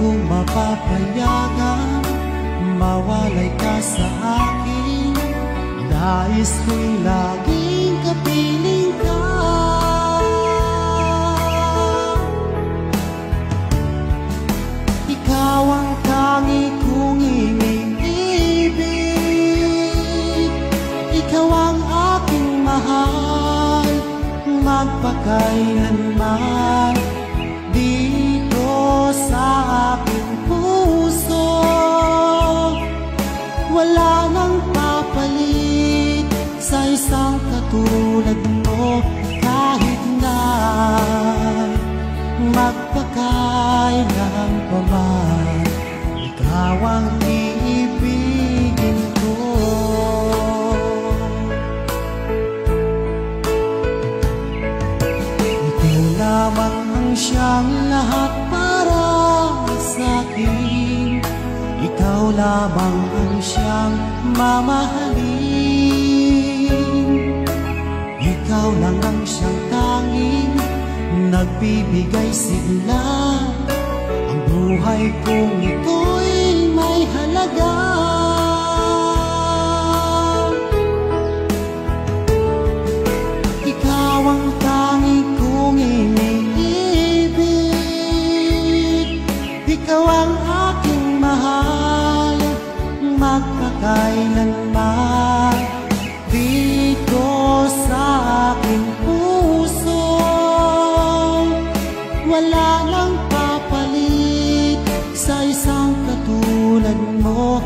ko mapapayagan mawalay ka sa akin. Nais ko'y laging kapiling ka. Ikaw ang tangi kong iniibig. Ikaw ang aking mahal, magpakailanman. Dito sa aking puso, wala nang papalit sa isang katulad mo. Kahit na magpakailan pa man, ikaw ang iibigin ko. Ikaw lamang ang siyang lahat para sa akin. Ikaw lamang ang siyang mamahalin. Ikaw lang ang siyang tanging nagbibigay sigla. Ang buhay kong ito'y may halaga. Ikaw ang tanging kong iniibig. Ikaw ang aking mahal, magpakailanman. Dito sa aking puso, wala nang papalit sa isang katulad mo.